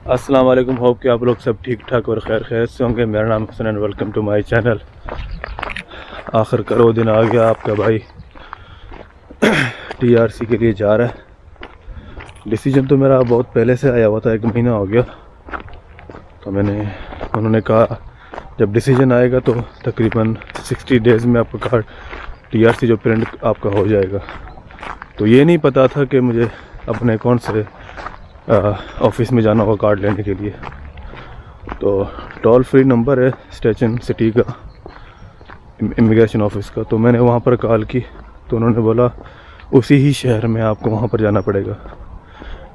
अस्सलाम वालेकुम। होप कि आप लोग सब ठीक ठाक और खैर खैर से होंगे। मेरा नाम Hasan and welcome to my channel. आखिर करो दिन आ गया, आपका भाई टीआरसी के लिए जा रहा है। डिसीजन तो मेरा बहुत पहले से आया हुआ था, 1 महीना हो गया। तो उन्होंने कहा जब डिसीजन आएगा तो तकरीबन 60 डेज़ में आपका कार्ड टीआरसी जो प्रिंट आपका हो जाएगा। तो ये नहीं पता था कि मुझे अपने कौन से ऑफिस में जाना होगा कार्ड लेने के लिए। तो टोल फ्री नंबर है स्टेशन सिटी का, इमिग्रेशन ऑफिस का। तो मैंने वहाँ पर कॉल की तो उन्होंने बोला उसी ही शहर में आपको वहाँ पर जाना पड़ेगा।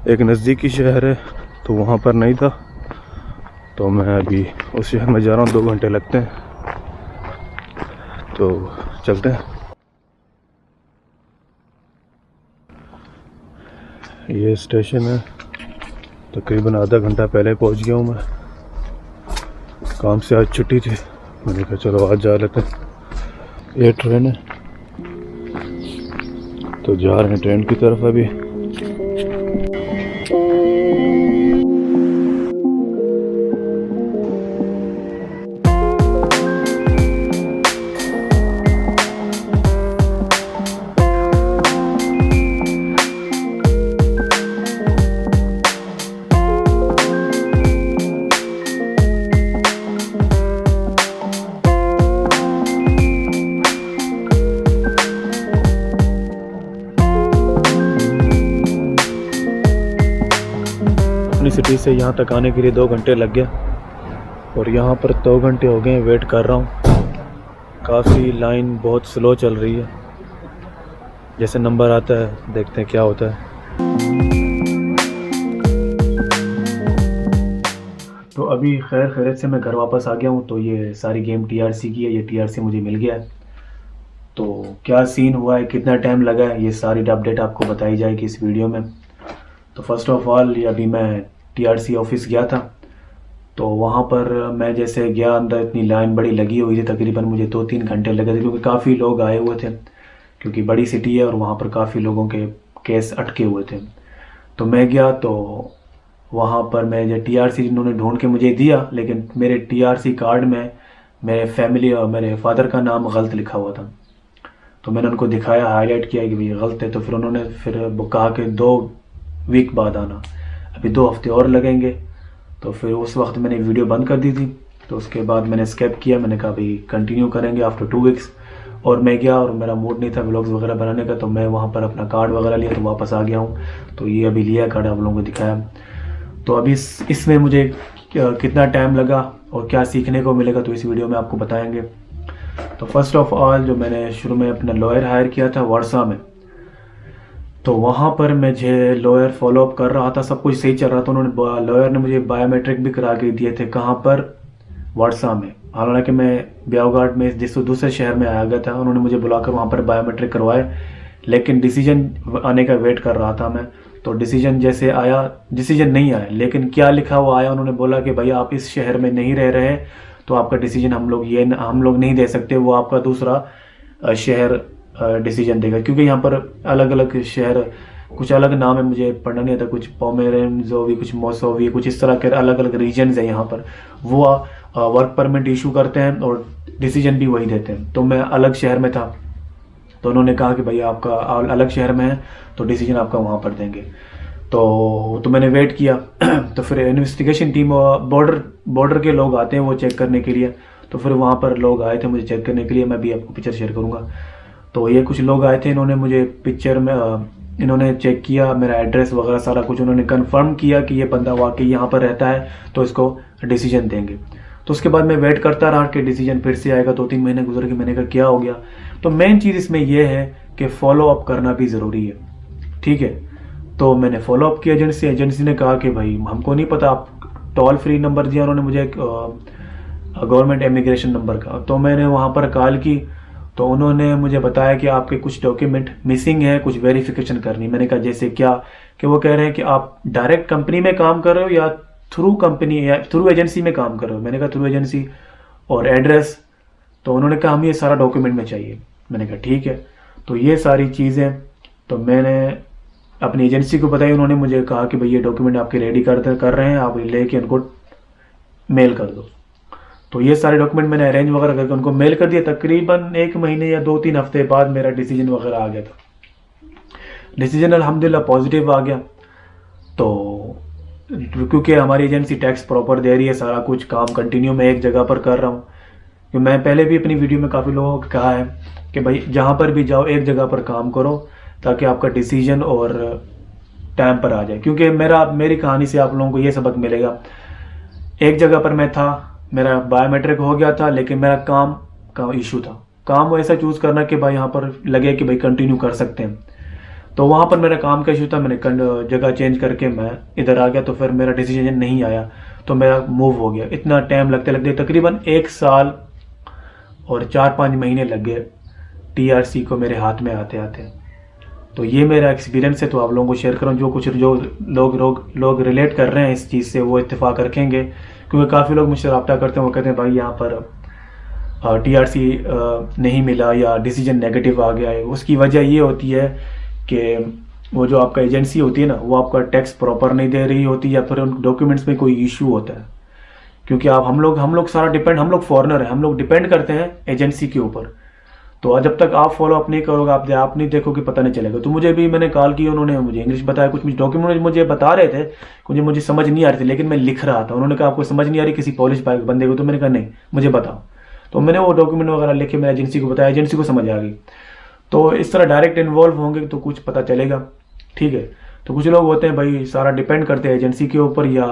एक नज़दीकी शहर है तो वहाँ पर नहीं था, तो मैं अभी उस शहर में जा रहा हूँ। 2 घंटे लगते हैं, तो चलते हैं। ये स्टेशन है, तकरीबन आधा घंटा पहले पहुँच गया हूँ मैं। काम से आज छुट्टी थी, मैंने कहा चलो आज जा लेते हैं। ये ट्रेन है तो जा रहे हैं ट्रेन की तरफ अभी। अपनी सिटी से यहाँ तक आने के लिए 2 घंटे लग गया और यहाँ पर 2 घंटे हो गए वेट कर रहा हूँ। काफ़ी लाइन बहुत स्लो चल रही है। जैसे नंबर आता है देखते हैं क्या होता है। तो अभी खैर खैरियत से मैं घर वापस आ गया हूँ। तो ये सारी गेम टीआरसी की है, ये टीआरसी मुझे मिल गया है। तो क्या सीन हुआ है, कितना टाइम लगा है, ये सारी अपडेट आपको बताई जाएगी इस वीडियो में। तो फर्स्ट ऑफ ऑल ये अभी मैं टीआरसी ऑफिस गया था। तो वहाँ पर मैं जैसे गया अंदर, इतनी लाइन बड़ी लगी हुई थी, तकरीबन मुझे 2-3 घंटे लगे थे, क्योंकि काफ़ी लोग आए हुए थे, क्योंकि बड़ी सिटी है और वहाँ पर काफ़ी लोगों के केस अटके हुए थे। तो मैं गया तो वहाँ पर मैं जो टीआरसी इन्होंने ढूंढ के मुझे दिया, लेकिन मेरे टीआरसी कार्ड में मेरे फैमिली और मेरे फादर का नाम गलत लिखा हुआ था। तो मैंने उनको दिखाया, हाईलाइट किया कि भाई गलत है। तो फिर उन्होंने कहा कि 2 वीक बाद आना, अभी 2 हफ्ते और लगेंगे। तो फिर उस वक्त मैंने वीडियो बंद कर दी थी। तो उसके बाद मैंने स्किप किया, मैंने कहा भाई कंटिन्यू करेंगे आफ्टर 2 वीक्स। और मैं गया और मेरा मूड नहीं था व्लॉग्स वगैरह बनाने का, तो मैं वहाँ पर अपना कार्ड वगैरह लिया तो वापस आ गया हूँ। तो ये अभी लिया कार्ड, आप लोगों को दिखाया। तो अभी इसमें मुझे कितना टाइम लगा और क्या सीखने को मिलेगा तो इस वीडियो में आपको बताएंगे। तो फर्स्ट ऑफ ऑल जो मैंने शुरू में अपना लॉयर हायर किया था वर्सा में, तो वहाँ पर मुझे लॉयर फॉलोअप कर रहा था, सब कुछ सही चल रहा था। उन्होंने लॉयर ने मुझे बायोमेट्रिक भी करा के दिए थे। कहाँ पर? वर्सा में। हालांकि मैं ब्यावघाट में जिस दूसरे शहर में आया गया था, उन्होंने मुझे बुलाकर वहाँ पर बायोमेट्रिक करवाए, लेकिन डिसीजन आने का वेट कर रहा था मैं। तो डिसीजन जैसे आया, डिसीजन नहीं आया, लेकिन क्या लिखा हुआ आया, उन्होंने बोला कि भाई आप इस शहर में नहीं रह रहे तो आपका डिसीजन हम लोग नहीं दे सकते, वो आपका दूसरा शहर डिसीजन देगा। क्योंकि यहाँ पर अलग अलग शहर, कुछ अलग नाम है, मुझे पढ़ना नहीं आता, कुछ पोमेरेंजोवी, कुछ मोसोवी, कुछ इस तरह के अलग अलग रीजन्स है यहाँ पर। वो वर्क परमिट इशू करते हैं और डिसीजन भी वही देते हैं। तो मैं अलग शहर में था, तो उन्होंने कहा कि भैया आपका अलग शहर में है तो डिसीजन आपका वहाँ पर देंगे। तो मैंने वेट किया। तो फिर इन्वेस्टिगेशन टीम, बॉर्डर के लोग आते हैं वो चेक करने के लिए। तो फिर वहाँ पर लोग आए थे मुझे चेक करने के लिए, मैं भी आपको पिक्चर शेयर करूँगा। तो ये कुछ लोग आए थे, इन्होंने मुझे पिक्चर में इन्होंने चेक किया मेरा एड्रेस वगैरह सारा कुछ, उन्होंने कंफर्म किया कि ये बंदा वाकई यहाँ पर रहता है तो इसको डिसीजन देंगे। तो उसके बाद मैं वेट करता रहा कि डिसीजन फिर से आएगा। 2-3 महीने गुजर के, मैंने कहा क्या हो गया। तो मेन चीज़ इसमें यह है कि फॉलो अप करना भी ज़रूरी है, ठीक है। तो मैंने फॉलो अप किया एजेंसी ने कहा कि भाई हमको नहीं पता, आप टोल फ्री नंबर दिया उन्होंने मुझे गवर्नमेंट इमिग्रेशन नंबर का। तो मैंने वहाँ पर कॉल की तो उन्होंने मुझे बताया कि आपके कुछ डॉक्यूमेंट मिसिंग है, कुछ वेरिफिकेशन करनी। मैंने कहा जैसे क्या? कि वो कह रहे हैं कि आप डायरेक्ट कंपनी में काम कर रहे हो या थ्रू कंपनी या थ्रू एजेंसी में काम कर रहे हो। मैंने कहा थ्रू एजेंसी, और एड्रेस। तो उन्होंने कहा हम ये सारा डॉक्यूमेंट में चाहिए। मैंने कहा ठीक है। तो ये सारी चीज़ें तो मैंने अपनी एजेंसी को बताई, उन्होंने मुझे कहा कि भाई ये डॉक्यूमेंट आपके रेडी कर रहे हैं, आप लेके उनको मेल कर दो। तो ये सारे डॉक्यूमेंट मैंने अरेंज वगैरह करके उनको मेल कर दिया। तकरीबन 1 महीने या 2-3 हफ्ते बाद मेरा डिसीजन वगैरह आ गया था। डिसीजन अल्हम्दुलिल्लाह पॉजिटिव आ गया। तो क्योंकि हमारी एजेंसी टैक्स प्रॉपर दे रही है, सारा कुछ काम कंटिन्यू मैं एक जगह पर कर रहा हूँ। कि मैं पहले भी अपनी वीडियो में काफ़ी लोगों को कहा है कि भाई जहाँ पर भी जाओ एक जगह पर काम करो, ताकि आपका डिसीजन और टाइम पर आ जाए। क्योंकि मेरी कहानी से आप लोगों को ये सबक मिलेगा। एक जगह पर मैं था, मेरा बायोमेट्रिक हो गया था, लेकिन मेरा काम का इशू था। काम वो ऐसा चूज़ करना कि भाई यहाँ पर लगे कि भाई कंटिन्यू कर सकते हैं। तो वहाँ पर मेरा काम का इशू था, मैंने जगह चेंज करके मैं इधर आ गया। तो फिर मेरा डिसीजन नहीं आया, तो मेरा मूव हो गया। इतना टाइम लगते लगते तकरीबन 1 साल और 4-5 महीने लग गए टीआरसी को मेरे हाथ में आते आते। तो ये मेरा एक्सपीरियंस है, तो आप लोगों को शेयर करूँ। जो लोग रिलेट कर रहे हैं इस चीज़ से, वो इत्तेफाक रखेंगे। क्योंकि काफ़ी लोग मुझसे रब्ता करते हैं, वो कहते हैं भाई यहाँ पर टीआरसी नहीं मिला या डिसीजन नेगेटिव आ गया है। उसकी वजह ये होती है कि वो जो आपका एजेंसी होती है ना, वो आपका टैक्स प्रॉपर नहीं दे रही होती, या फिर उन डॉक्यूमेंट्स में कोई इशू होता है। क्योंकि हम लोग सारा डिपेंड, हम लोग फॉरेनर हैं, हम लोग डिपेंड करते हैं एजेंसी के ऊपर। तो जब तक आप फॉलो अप नहीं करोगे, आप नहीं देखोगे, पता नहीं चलेगा। तो मैंने कॉल की, उन्होंने मुझे इंग्लिश बताया, कुछ डॉक्यूमेंट मुझे बता रहे थे, मुझे समझ नहीं आ रही थी, लेकिन मैं लिख रहा था। उन्होंने कहा आपको समझ नहीं आ रही किसी पॉलिश बंदे को? तो मैंने कहा नहीं, मुझे बताओ। तो मैंने वो डॉक्यूमेंट वगैरह लिखे, मैंने एजेंसी को बताया, एजेंसी को समझ आ गई। तो इस तरह डायरेक्ट इन्वॉल्व होंगे तो कुछ पता चलेगा, ठीक है। तो कुछ लोग होते हैं भाई सारा डिपेंड करते हैं एजेंसी के ऊपर या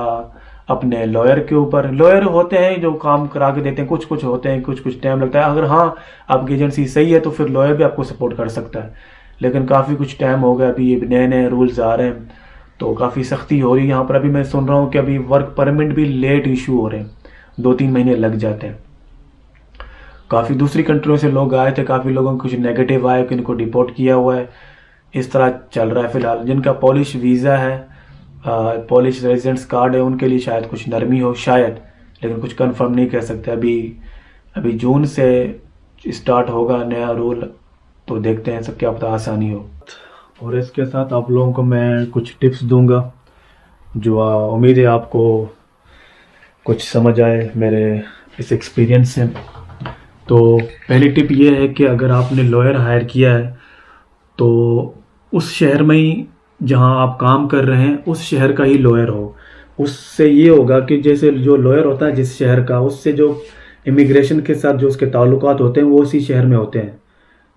अपने लॉयर के ऊपर। लॉयर होते हैं जो काम करा के देते हैं, कुछ होते हैं, कुछ टाइम लगता है। अगर हाँ आपकी एजेंसी सही है तो फिर लॉयर भी आपको सपोर्ट कर सकता है। लेकिन काफ़ी कुछ टाइम हो गया, अभी ये नए नए रूल्स आ रहे हैं, तो काफ़ी सख्ती हो रही है यहाँ पर। अभी मैं सुन रहा हूँ कि अभी वर्क परमिट भी लेट इशू हो रहे हैं, 2-3 महीने लग जाते हैं। काफ़ी दूसरी कंट्रियों से लोग आए थे, काफ़ी लोगों को कुछ नेगेटिव आए कि इनको डिपोर्ट किया हुआ है। इस तरह चल रहा है फिलहाल। जिनका पॉलिश वीज़ा है, पॉलिश रेजिडेंट्स कार्ड है, उनके लिए शायद कुछ नरमी हो, शायद, लेकिन कुछ कंफर्म नहीं कह सकते। अभी जून से स्टार्ट होगा नया रूल, तो देखते हैं सब, क्या पता आसानी हो। और इसके साथ आप लोगों को मैं कुछ टिप्स दूंगा, जो उम्मीद है आपको कुछ समझ आए मेरे इस एक्सपीरियंस से। तो पहली टिप ये है कि अगर आपने लॉयर हायर किया है तो उस शहर में ही जहां आप काम कर रहे हैं उस शहर का ही लॉयर हो। उससे ये होगा कि जैसे जो लॉयर होता है जिस शहर का, उससे जो इमिग्रेशन के साथ जो उसके ताल्लुकात होते हैं वो उसी शहर में होते हैं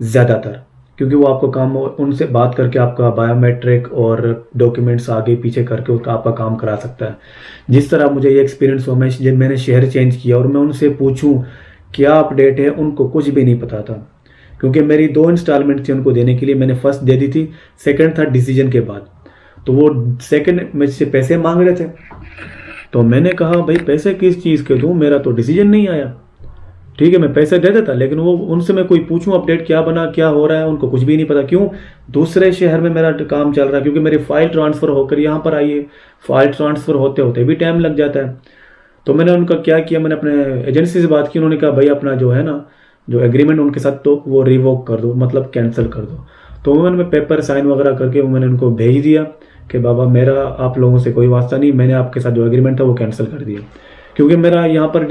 ज़्यादातर। क्योंकि वो आपको काम उनसे बात करके आपका बायोमेट्रिक और डॉक्यूमेंट्स आगे पीछे करके उसका आपका काम करा सकता है। जिस तरह मुझे ये एक्सपीरियंस हुआ, जब मैंने शहर चेंज किया और मैं उनसे पूछूं क्या अपडेट है, उनको कुछ भी नहीं पता था। क्योंकि मेरी 2 इंस्टॉलमेंट थी उनको देने के लिए, मैंने फर्स्ट दे दी थी, सेकंड था डिसीजन के बाद। तो वो सेकंड मुझसे पैसे मांग रहे थे, तो मैंने कहा भाई पैसे किस चीज़ के दूँ, मेरा तो डिसीजन नहीं आया। ठीक है मैं पैसे दे देता, लेकिन वो उनसे मैं कोई पूछूं अपडेट क्या बना, क्या हो रहा है, उनको कुछ भी नहीं पता। क्यों? दूसरे शहर में मेरा काम चल रहा है, क्योंकि मेरी फाइल ट्रांसफ़र होकर यहाँ पर आई है। फाइल ट्रांसफ़र होते होते भी टाइम लग जाता है। तो मैंने उनका क्या किया, मैंने अपने एजेंसी से बात की। उन्होंने कहा भाई अपना जो है ना, जो एग्रीमेंट उनके साथ, तो वो रिवोक कर दो, मतलब कैंसिल कर दो। तो मैंने पेपर साइन वगैरह करके मैंने उनको भेज दिया कि बाबा मेरा आप लोगों से कोई वास्ता नहीं, मैंने आपके साथ जो एग्रीमेंट था वो कैंसिल कर दिया। क्योंकि मेरा यहाँ पर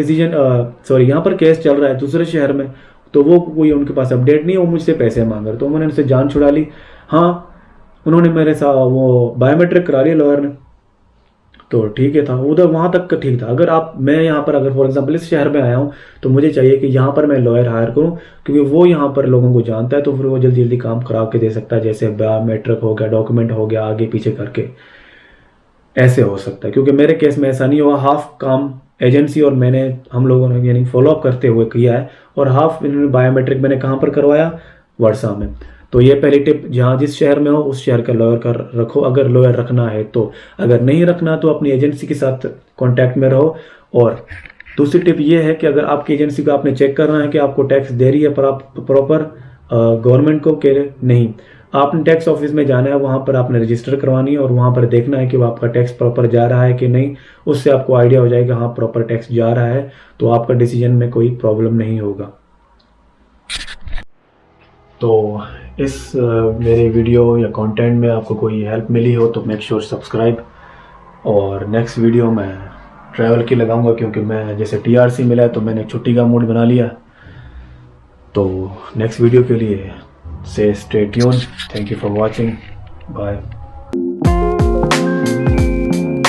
यहाँ पर केस चल रहा है दूसरे शहर में, तो वो कोई उनके पास अपडेट नहीं है, वो मुझसे पैसे मांग रहे। तो मैंने उनसे जान छुड़ा ली। हाँ उन्होंने मेरे साथ वो बायोमेट्रिक करा लिया लॉयर ने, तो ठीक है था उधर, वहाँ तक का ठीक था। मैं यहाँ पर अगर फॉर एग्जांपल इस शहर में आया हूँ, तो मुझे चाहिए कि यहाँ पर मैं लॉयर हायर करूँ, क्योंकि वो यहाँ पर लोगों को जानता है, तो फिर वो जल्दी जल्दी काम करा के दे सकता है। जैसे बायोमेट्रिक हो गया, डॉक्यूमेंट हो गया, आगे पीछे करके ऐसे हो सकता है। क्योंकि मेरे केस में ऐसा नहीं हुआ, हाफ काम एजेंसी और हम लोगों ने यानी फॉलोअप करते हुए किया है, और हाफ इन्होंने बायोमेट्रिक मैंने कहाँ पर करवाया, वर्षा में। तो ये पहली टिप, जहाँ जिस शहर में हो उस शहर का लॉयर का रखो, अगर लॉयर रखना है तो। अगर नहीं रखना तो अपनी एजेंसी के साथ कांटेक्ट में रहो। और दूसरी टिप ये है कि अगर आपकी एजेंसी को आपने चेक करना है कि आपको टैक्स दे रही है पर आप प्रॉपर गवर्नमेंट को के नहीं, आपने टैक्स ऑफिस में जाना है, वहाँ पर आपने रजिस्टर करवानी है और वहाँ पर देखना है कि वो आपका टैक्स प्रॉपर जा रहा है कि नहीं। उससे आपको आइडिया हो जाएगा हाँ प्रॉपर टैक्स जा रहा है, तो आपका डिसीजन में कोई प्रॉब्लम नहीं होगा। तो इस मेरे वीडियो या कंटेंट में आपको कोई हेल्प मिली हो तो मेक श्योर सब्सक्राइब। और नेक्स्ट वीडियो मैं ट्रैवल की लगाऊंगा, क्योंकि मैं जैसे टीआरसी मिला है तो मैंने छुट्टी का मूड बना लिया। तो नेक्स्ट वीडियो के लिए से stay tuned. Thank you for watching. Bye.